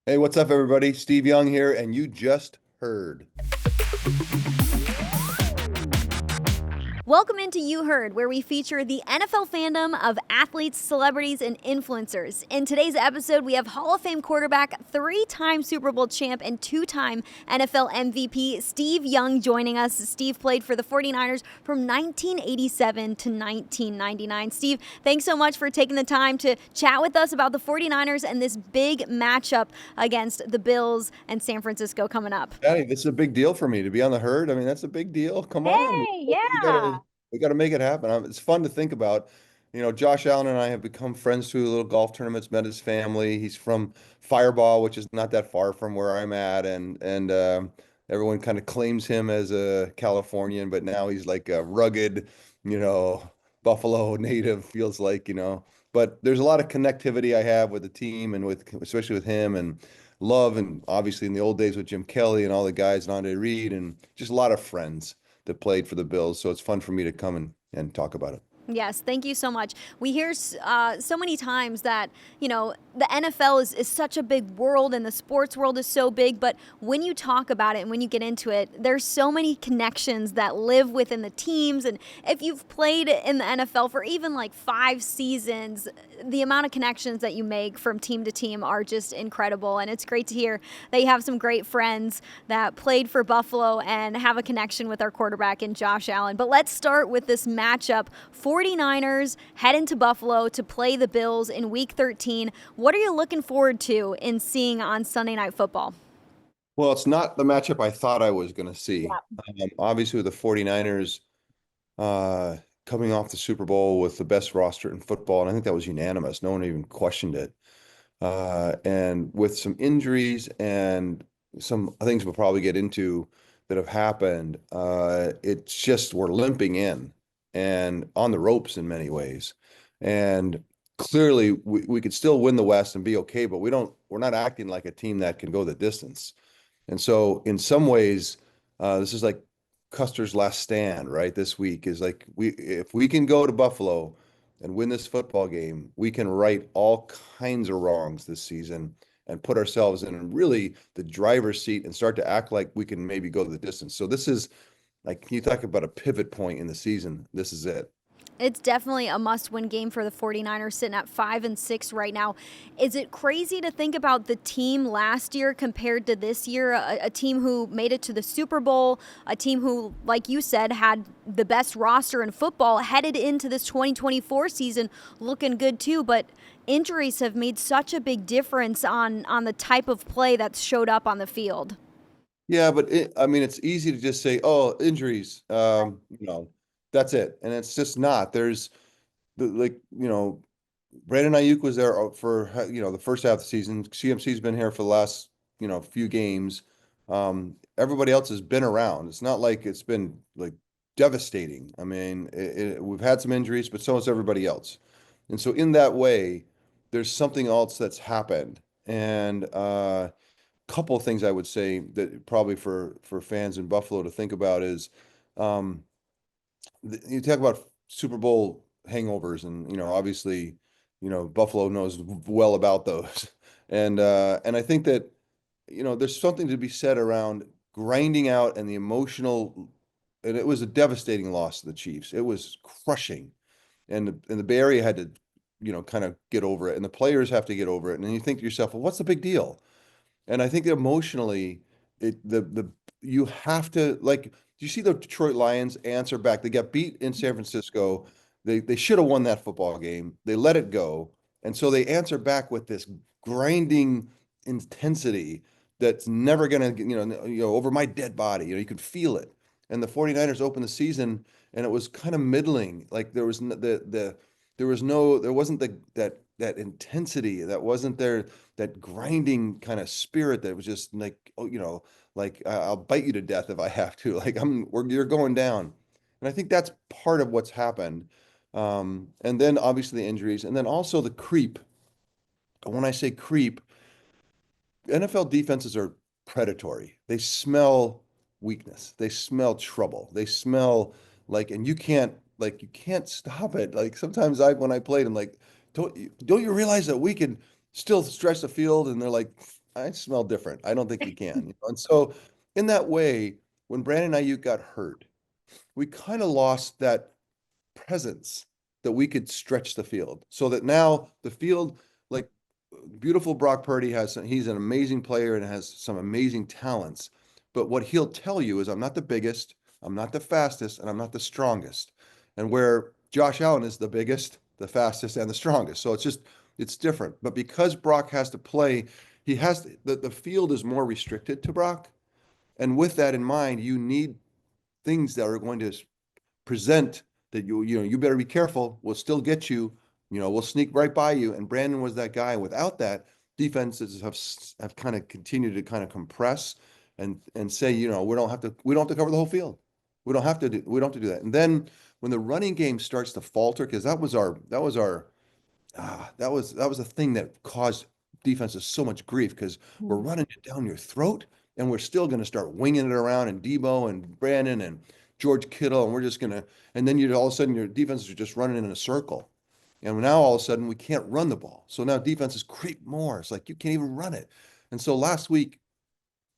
Hey, what's up, everybody? Steve Young here, and you just heard. Welcome into You Heard, where we feature the NFL fandom of athletes, celebrities, and influencers. In today's episode, we have Hall of Fame quarterback, three-time Super Bowl champ, and two-time NFL MVP Steve Young joining us. Steve played for the 49ers from 1987 to 1999. Steve, thanks so much for taking the time to chat with us about the 49ers and this big matchup against the Bills and San Francisco coming up. Daddy, this is a big deal for me to be on the herd. I mean, that's a big deal. Come on, Hey, we yeah. gotta make it happen. It's fun to think about. Josh Allen and I have become friends through little golf tournaments. Met his family. He's from Fireball, which is not that far from where I'm at, and everyone kind of claims him as a Californian, but now he's like a rugged, you know, Buffalo native. Feels like, But there's a lot of connectivity I have with the team and with especially with him and love, and obviously in the old days with Jim Kelly and all the guys and Andre Reed and just a lot of friends that played for the Bills. So it's fun for me to come and talk about it. Yes, thank you so much. We hear so many times that, the NFL is such a big world and the sports world is so big, but when you talk about it and when you get into it, there's so many connections that live within the teams. And if you've played in the NFL for even like 5 seasons, the amount of connections that you make from team to team are just incredible. And it's great to hear that you have some great friends that played for Buffalo and have a connection with our quarterback in Josh Allen. But let's start with this matchup. 49ers head into Buffalo to play the Bills in Week 13. What are you looking forward to in seeing on Sunday Night Football? Well, it's not the matchup I thought I was going to see. Yeah. Obviously, with the 49ers uh, coming off the Super Bowl with the best roster in football, and I think that was unanimous. No one even questioned it. And with some injuries and some things we'll probably get into that have happened, it's just we're limping in and on the ropes in many ways. And clearly, we could still win the West and be okay, but we're not acting like a team that can go the distance. And so, in some ways, this is like Custer's last stand, right? This week is like if we can go to Buffalo and win this football game, we can right all kinds of wrongs this season and put ourselves in really the driver's seat and start to act like we can maybe go the distance. So this is like, you talk about a pivot point in the season. This is it. It's definitely a must-win game for the 49ers sitting at 5-6 right now. Is it crazy to think about the team last year compared to this year? A team who made it to the Super Bowl, a team who, like you said, had the best roster in football, headed into this 2024 season looking good too, but injuries have made such a big difference on the type of play that's showed up on the field. Yeah, but I mean, it's easy to just say, "Oh, injuries," that's it, and it's just not. There's like, Brandon Ayuk was there for the first half of the season. CMC's been here for the last few games. Everybody else has been around. It's not like it's been like devastating. I mean, we've had some injuries, but so has everybody else. And so in that way, there's something else that's happened. And couple of things I would say that probably for fans in Buffalo to think about is um, you talk about Super Bowl hangovers, and obviously, Buffalo knows well about those, and I think that there's something to be said around grinding out and the emotional, and it was a devastating loss to the Chiefs. It was crushing, and the Bay Area had to kind of get over it, and the players have to get over it, and then you think to yourself, well, what's the big deal? And I think emotionally, the you have to, like, do you see the Detroit Lions answer back? They got beat in San Francisco. They should have won that football game. They let it go. And so they answer back with this grinding intensity that's never gonna, over my dead body. You can feel it. And the 49ers opened the season and it was kind of middling. Like there wasn't that intensity. That wasn't there, that grinding kind of spirit that was just like, oh, like I'll bite you to death if I have to. Like you're going down, and I think that's part of what's happened. And then obviously the injuries, and then also the creep. When I say creep, NFL defenses are predatory. They smell weakness. They smell trouble. They smell like, and you can't stop it. Like sometimes when I played, I'm like, don't you realize that we can still stretch the field? And they're like, I smell different. I don't think you can. And so in that way, when Brandon Ayuk got hurt, we kind of lost that presence that we could stretch the field so that now the field, like beautiful Brock Purdy he's an amazing player and has some amazing talents. But what he'll tell you is, I'm not the biggest, I'm not the fastest, and I'm not the strongest. And where Josh Allen is the biggest, the fastest, and the strongest. So it's different. But because Brock has to play, the field is more restricted to Brock. And with that in mind, you need things that are going to present that you better be careful. We'll still get you. We'll sneak right by you. And Brandon was that guy. Without that, defenses have kind of continued to kind of compress and say, we don't have to cover the whole field. We don't have to do that. And then when the running game starts to falter, because that was a thing that caused defenses so much grief because we're running it down your throat and we're still going to start winging it around and Debo and Brandon and George Kittle and we're just going to and then you all of a sudden your defenses are just running in a circle. And now all of a sudden we can't run the ball. So now defenses creep more. It's like you can't even run it. And so last week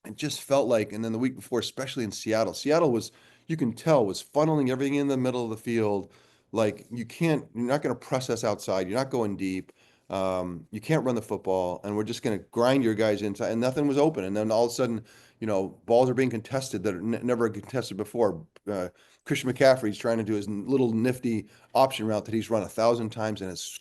it just felt like, and then the week before, especially in Seattle was, you can tell, was funneling everything in the middle of the field. Like you're not going to press us outside. You're not going deep. You can't run the football, and we're just going to grind your guys inside, and nothing was open. And then all of a sudden, balls are being contested that are never contested before. Christian McCaffrey's trying to do his little nifty option route that he's run 1,000 times and has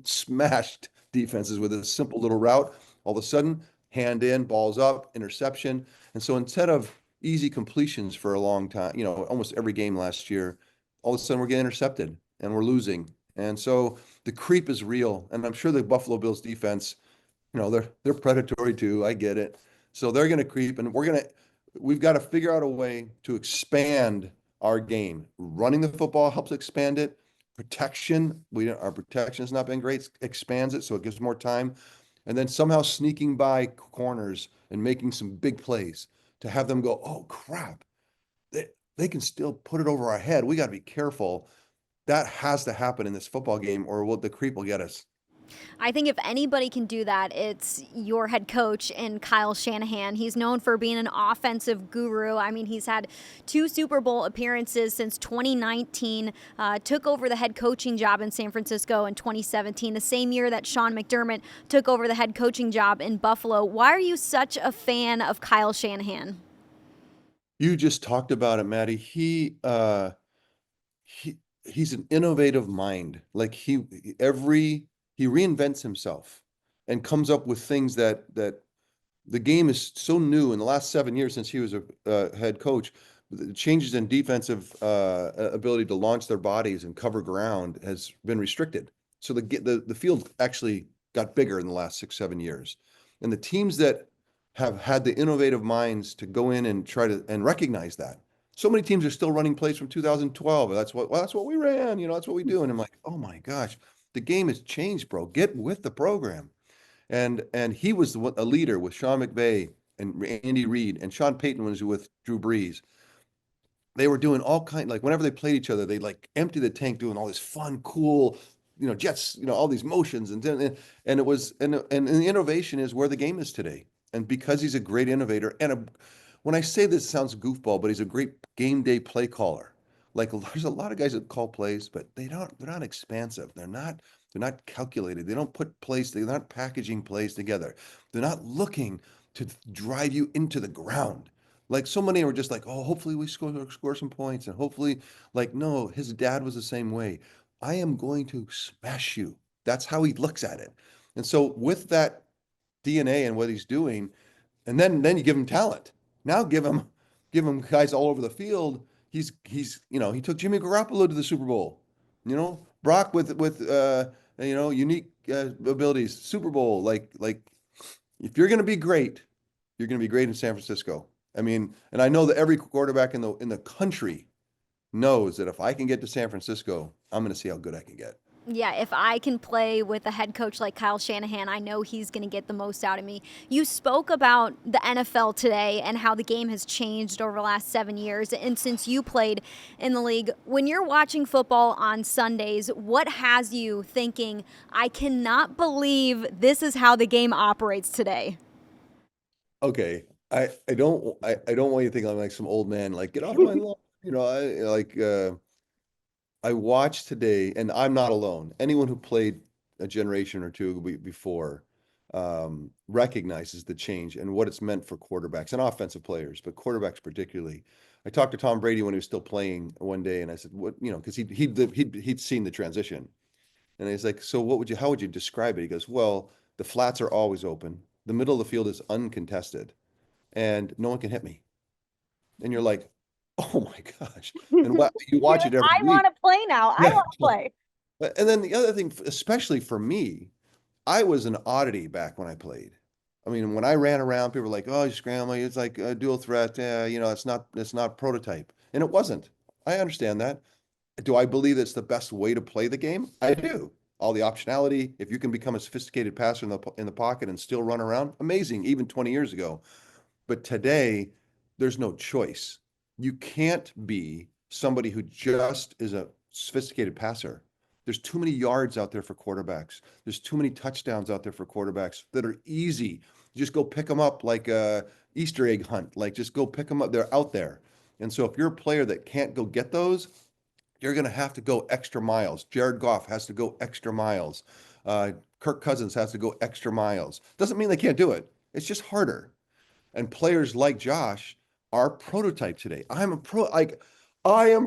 smashed defenses with a simple little route. All of a sudden, hand in, balls up, interception. And so instead of easy completions for a long time, almost every game last year, all of a sudden we're getting intercepted and we're losing. And so the creep is real. And I'm sure the Buffalo Bills defense, they're predatory too. I get it. So they're going to creep and we've got to figure out a way to expand our game. Running the football helps expand it. Our protection has not been great, expands it, so it gives more time. And then somehow sneaking by corners and making some big plays to have them go, oh crap, they can still put it over our head. We got to be careful. That has to happen in this football game, or the creep will get us. I think if anybody can do that, it's your head coach and Kyle Shanahan. He's known for being an offensive guru. I mean, he's had 2 Super Bowl appearances since 2019, took over the head coaching job in San Francisco in 2017, the same year that Sean McDermott took over the head coaching job in Buffalo. Why are you such a fan of Kyle Shanahan? You just talked about it, Maddie. He he's an innovative mind. Like he reinvents himself and comes up with things that the game is so new in the last 7 years since he was a head coach. The changes in defensive ability to launch their bodies and cover ground has been restricted. So the field actually got bigger in the last 6, 7 years. And the teams that have had the innovative minds to go in and try to and recognize that. So many teams are still running plays from 2012. That's what we ran, that's what we do. And I'm like, oh my gosh, the game has changed, bro. Get with the program. And he was a leader with Sean McVay and Andy Reid, and Sean Payton was with Drew Brees. They were doing like whenever they played each other, they like empty the tank doing all this fun, cool, jets, all these motions. And it was, and the innovation is where the game is today. And because he's a great innovator when I say this, it sounds goofball, but he's a great game day play caller. Like there's a lot of guys that call plays, but they're not expansive. They're not calculated. They don't put plays, they're not packaging plays together. They're not looking to drive you into the ground. Like so many were just like, oh, hopefully we score some points. And hopefully, like, no, his dad was the same way. I am going to smash you. That's how he looks at it. And so with that DNA and what he's doing, and then you give him talent. Now give him guys all over the field. He took Jimmy Garoppolo to the Super Bowl. Brock with unique abilities, Super Bowl. Like if you're going to be great, you're going to be great in San Francisco. I mean, and I know that every quarterback in the country knows that if I can get to San Francisco, I'm going to see how good I can get. Yeah, if I can play with a head coach like Kyle Shanahan, I know he's going to get the most out of me. You spoke about the NFL today and how the game has changed over the last 7 years. And since you played in the league, when you're watching football on Sundays, what has you thinking, I cannot believe this is how the game operates today? okay. I don't want you to think I'm like some old man, like get off my lawn. I watched today, and I'm not alone. Anyone who played a generation or two before recognizes the change and what it's meant for quarterbacks and offensive players, but quarterbacks particularly. I talked to Tom Brady when he was still playing one day, and I said, "What, because he'd seen the transition." And he's like, "So how would you describe it?" He goes, "Well, the flats are always open. The middle of the field is uncontested, and no one can hit me." And you're like, "Oh my gosh." And you You're watch like, it every I week. want to play now. I Yeah. want to play. And then the other thing, especially for me, I was an oddity back when I played. I mean, when I ran around, people were like, "Oh, you're scrambling. It's like a dual threat. It's not prototype." And it wasn't. I understand that. Do I believe it's the best way to play the game? I do. All the optionality, if you can become a sophisticated passer in the pocket and still run around, amazing, even 20 years ago. But today, there's no choice. You can't be somebody who just is a sophisticated passer. There's too many yards out there for quarterbacks. There's too many touchdowns out there for quarterbacks that are easy. Just go pick them up like a Easter egg hunt. Like just go pick them up. They're out there. And so if you're a player that can't go get those, you're going to have to go extra miles. Jared Goff has to go extra miles. Kirk Cousins has to go extra miles. Doesn't mean they can't do it. It's just harder. And players like Josh are prototype today. I am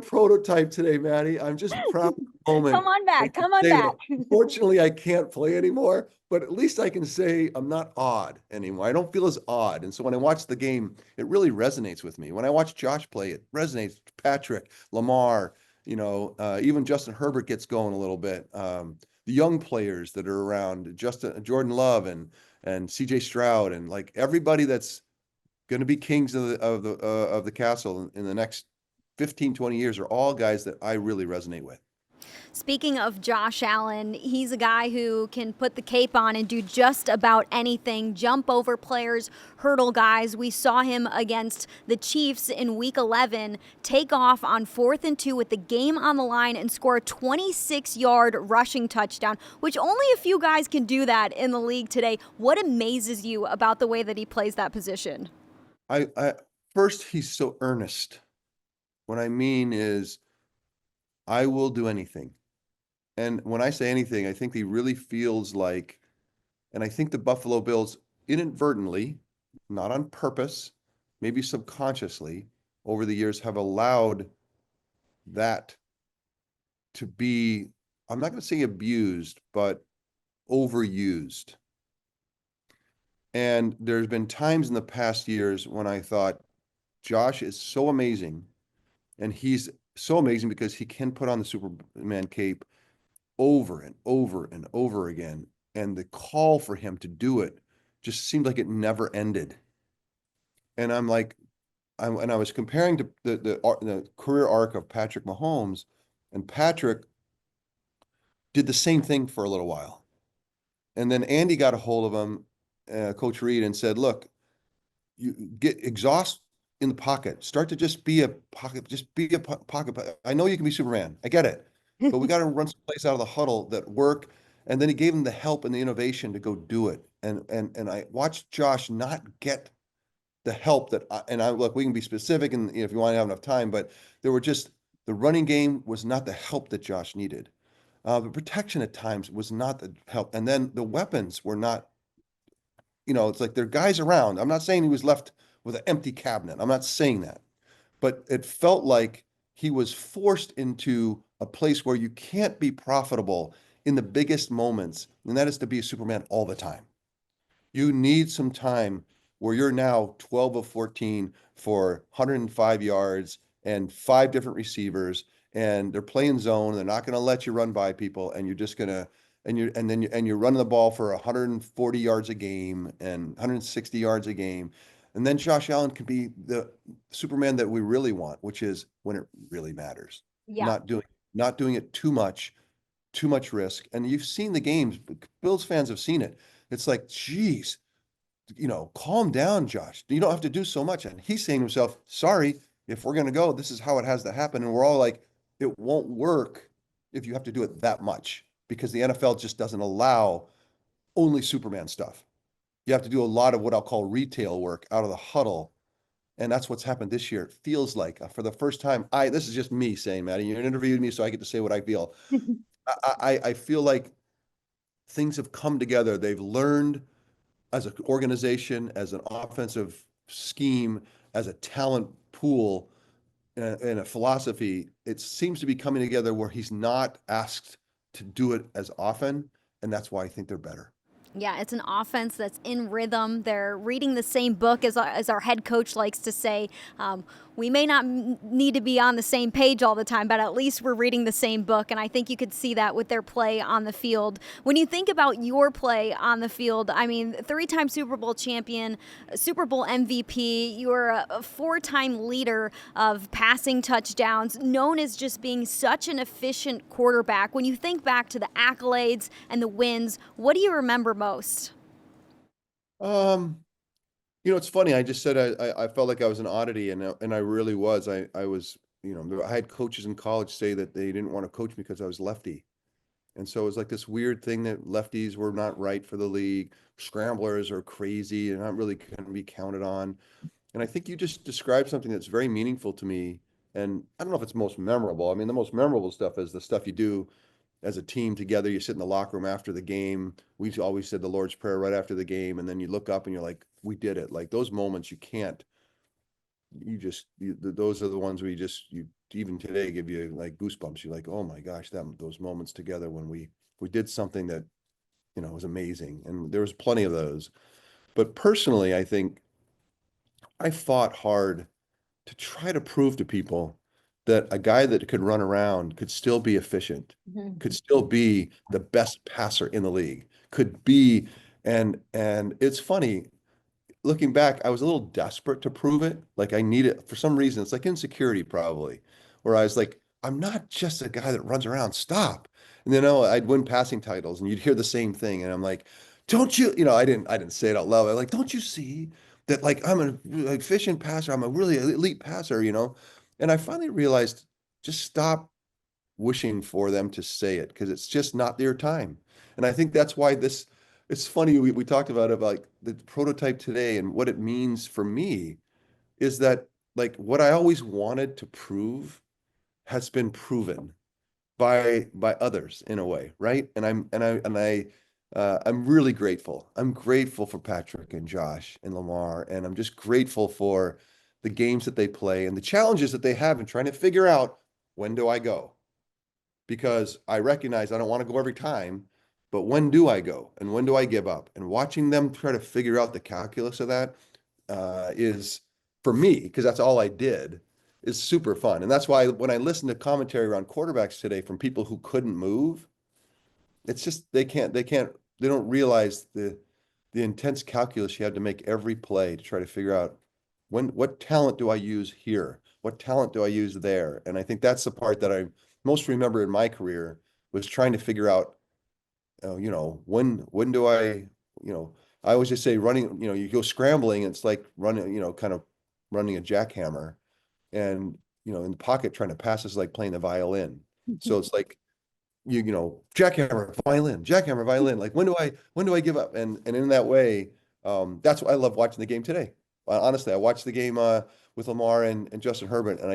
prototype today, Maddie. I'm just proud of the Come moment. on I back. can Come on say back. it. Unfortunately, I can't play anymore, but at least I can say I'm not odd anymore. I don't feel as odd. And so when I watch the game, it really resonates with me. When I watch Josh play, it resonates. Patrick, Lamar, even Justin Herbert gets going a little bit. The young players that are around, Jordan Love and CJ Stroud, and like everybody that's going to be kings of the castle in the next 15, 20 years are all guys that I really resonate with. Speaking of Josh Allen, he's a guy who can put the cape on and do just about anything, jump over players, hurdle guys. We saw him against the Chiefs in week 11 take off on 4th and 2 with the game on the line and score a 26-yard rushing touchdown, which only a few guys can do that in the league today. What amazes you about the way that he plays that position? I first, he's so earnest. What I mean is I will do anything. And when I say anything, I think he really feels like, and I think the Buffalo Bills inadvertently, not on purpose, maybe subconsciously, over the years have allowed that to be, I'm not going to say abused, but overused. And there's been times in the past years when I thought Josh is so amazing, and he's so amazing because he can put on the Superman cape over and over and over again. And the call for him to do it just seemed like it never ended. And I'm like, and I was comparing to the career arc of Patrick Mahomes, and Patrick did the same thing for a little while. And then Andy got a hold of him, Coach Reed, and said, "Look, you get exhaust in the pocket. Start to just be a pocket, just be a pocket. I know you can be Superman. I get it, but we got to run some plays out of the huddle that work." And then he gave him the help and the innovation to go do it. And I watched Josh not get the help and I look, we can be specific and if you want to have enough time, but there were just the running game was not the help that Josh needed. The protection at times was not the help, and then the weapons were not. It's like there are guys around. I'm not saying he was left with an empty cabinet. I'm not saying that. But it felt like he was forced into a place where you can't be profitable in the biggest moments, and that is to be a Superman all the time. You need some time where you're now 12 of 14 for 105 yards and five different receivers, and they're playing zone. They're not going to let you run by people, and you're just going to and you're running the ball for 140 yards a game and 160 yards a game. And then Josh Allen can be the Superman that we really want, which is when it really matters. Yeah. Not doing it too much risk. And you've seen the games. Bills fans have seen it. It's like, geez, calm down, Josh. You don't have to do so much. And he's saying to himself, sorry, if we're going to go, this is how it has to happen. And we're all like, it won't work if you have to do it that much because the NFL just doesn't allow only Superman stuff. You have to do a lot of what I'll call retail work out of the huddle. And that's what's happened this year. It feels like for the first time, this is just me saying, Maddie, you interviewed me, so I get to say what I feel. I feel like things have come together. They've learned as an organization, as an offensive scheme, as a talent pool, and a philosophy. It seems to be coming together where he's not asked to do it as often. And that's why I think they're better. Yeah, it's an offense that's in rhythm. They're reading the same book, as our head coach likes to say. We may not need to be on the same page all the time, but at least we're reading the same book. And I think you could see that with their play on the field. When you think about your play on the field, I mean, three-time Super Bowl champion, Super Bowl MVP, you're a four-time leader of passing touchdowns, known as just being such an efficient quarterback. When you think back to the accolades and the wins, what do you remember most? Um, it's funny. I just said I felt like I was an oddity, and I really was. I was, I had coaches in college say that they didn't want to coach me because I was lefty. And so it was like this weird thing that lefties were not right for the league. Scramblers are crazy and not really going to be counted on. And I think you just described something that's very meaningful to me. And I don't know if it's most memorable. I mean, the most memorable stuff is the stuff you do as a team together. You sit in the locker room after the game. We always said the Lord's Prayer right after the game. And then you look up and you're like, we did it. Like those moments you can't, those are the ones where you even today give you like goosebumps. You're like, oh my gosh, those moments together when we did something that, was amazing. And there was plenty of those. But personally, I think I fought hard to try to prove to people that a guy that could run around could still be efficient, could still be the best passer in the league, could be, and it's funny, looking back, I was a little desperate to prove it. Like I need it for some reason. It's like insecurity probably, where I was like, I'm not just a guy that runs around. Stop. And then I'd win passing titles, and you'd hear the same thing, and I'm like, don't you? I didn't say it out loud. I'm like, don't you see that? Like I'm an efficient passer. I'm a really elite passer. And I finally realized, just stop wishing for them to say it because it's just not their time. And I think that's why it's funny. We talked about like the prototype today and what it means for me is that like what I always wanted to prove has been proven by others in a way, right? I'm really grateful. I'm grateful for Patrick and Josh and Lamar, and I'm just grateful for the games that they play and the challenges that they have in trying to figure out when do I go? Because I recognize I don't want to go every time, but when do I go and when do I give up? And watching them try to figure out the calculus of that is for me, because that's all I did, is super fun. And that's why when I listen to commentary around quarterbacks today from people who couldn't move, it's just they don't realize the intense calculus you had to make every play to try to figure out what talent do I use here? What talent do I use there? And I think that's the part that I most remember in my career was trying to figure out, when do I always just say running, you go scrambling, it's like running, kind of running a jackhammer and, in the pocket trying to pass is like playing the violin. So it's like, jackhammer, violin. Like when do I give up? And in that way, that's why I love watching the game today. Honestly, I watched the game with Lamar and Justin Herbert, and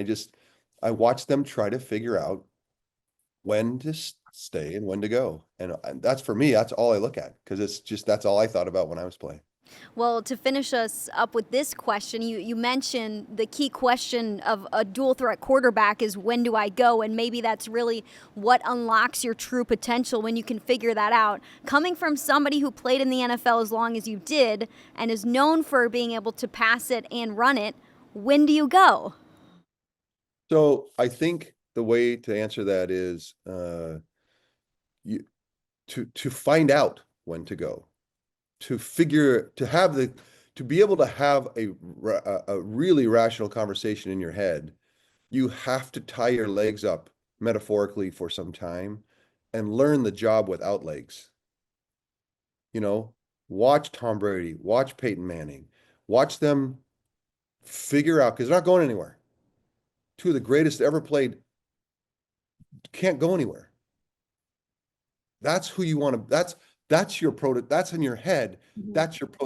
I watched them try to figure out when to stay and when to go. And that's for me, that's all I look at because that's all I thought about when I was playing. Well, to finish us up with this question, you mentioned the key question of a dual threat quarterback is when do I go? And maybe that's really what unlocks your true potential when you can figure that out. Coming from somebody who played in the NFL as long as you did and is known for being able to pass it and run it, when do you go? So I think the way to answer that is you to find out when to go, to be able to have a really rational conversation in your head. You have to tie your legs up metaphorically for some time and learn the job without legs. You know, watch Tom Brady, watch Peyton Manning, watch them figure out because they're not going anywhere. Two of the greatest ever played can't go anywhere. That's who you want to, That's your that's in your head. Mhm.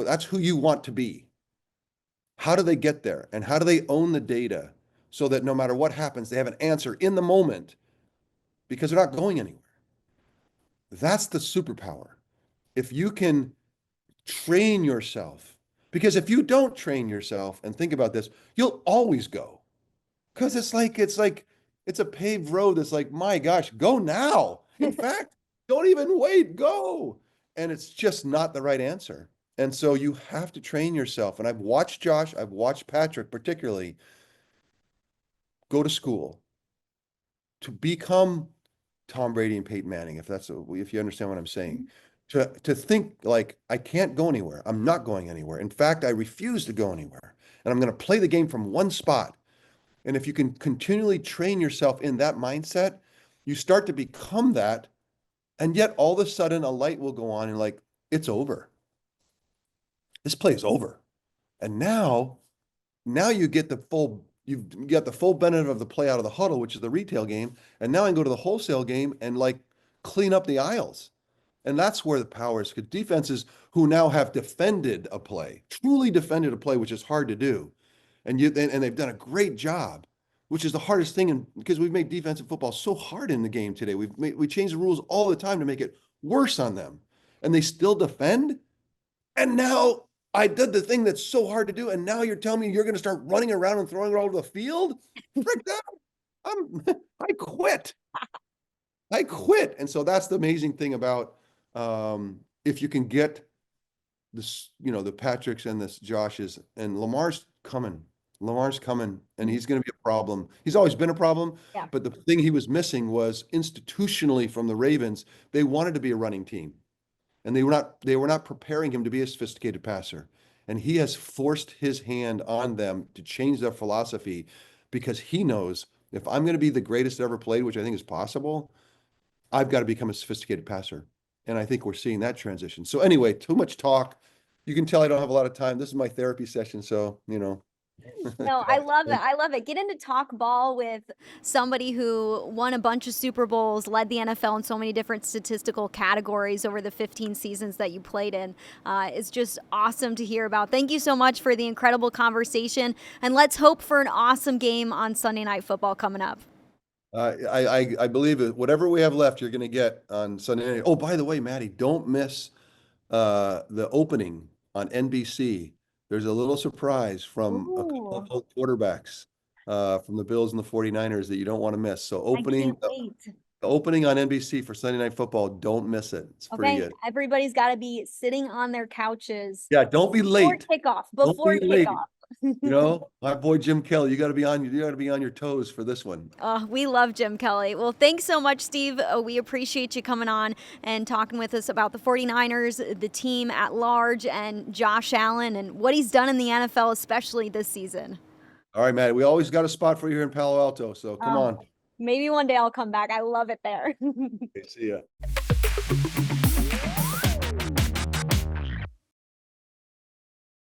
That's who you want to be. How do they get there? And how do they own the data so that no matter what happens, they have an answer in the moment because they're not going anywhere? That's the superpower. If you can train yourself, because if you don't train yourself and think about this, you'll always go. Because it's a paved road that's like, my gosh, go now. In fact, don't even wait, go. And it's just not the right answer. And so you have to train yourself. And I've watched Josh, I've watched Patrick particularly go to school to become Tom Brady and Peyton Manning, if you understand what I'm saying. To think like I can't go anywhere. I'm not going anywhere. In fact, I refuse to go anywhere. And I'm going to play the game from one spot. And if you can continually train yourself in that mindset, you start to become that. And yet all of a sudden a light will go on and like, it's over. This play is over. And now you've got the full benefit of the play out of the huddle, which is the retail game. And now I can go to the wholesale game and like clean up the aisles. And that's where the power is. Because defenses who now have defended a play, truly defended a play, which is hard to do, and they've done a great job, which is the hardest thing. And because we've made defensive football so hard in the game today, we change the rules all the time to make it worse on them, and they still defend. And now I did the thing that's so hard to do, and now you're telling me you're going to start running around and throwing it all over the field? Frick that! I'm I quit. I quit. And so that's the amazing thing about if you can get this, the Patricks and this Josh's and Lamar's coming. Lamar's coming and he's going to be a problem. He's always been a problem, Yeah. but the thing he was missing was institutionally from the Ravens, they wanted to be a running team and they were not preparing him to be a sophisticated passer. And he has forced his hand on them to change their philosophy because he knows if I'm going to be the greatest that ever played, which I think is possible, I've got to become a sophisticated passer. And I think we're seeing that transition. So anyway, too much talk. You can tell I don't have a lot of time. This is my therapy session. So, No, I love it. I love it. Get into talk ball with somebody who won a bunch of Super Bowls, led the NFL in so many different statistical categories over the 15 seasons that you played in. It's just awesome to hear about. Thank you so much for the incredible conversation. And let's hope for an awesome game on Sunday Night Football coming up. I believe it. Whatever we have left, you're going to get on Sunday night. Oh, by the way, Maddie, don't miss the opening on NBC. There's a little surprise from a couple Ooh, of old quarterbacks from the Bills and the 49ers that you don't want to miss. So I can't wait. the opening on NBC for Sunday Night Football, don't miss it. It's pretty Okay, good. everybody's got to be sitting on their couches Yeah, don't be before late. kickoff. Don't Before be late. kickoff. My boy Jim Kelly, you got to be on your toes for this one. We love Jim Kelly. Well, thanks so much, Steve. We appreciate you coming on and talking with us about the 49ers, the team at large, and Josh Allen and what he's done in the NFL, especially this season. All right, Matt, we always got a spot for you here in Palo Alto, so come on. Maybe one day I'll come back. I love it there. Okay, see ya.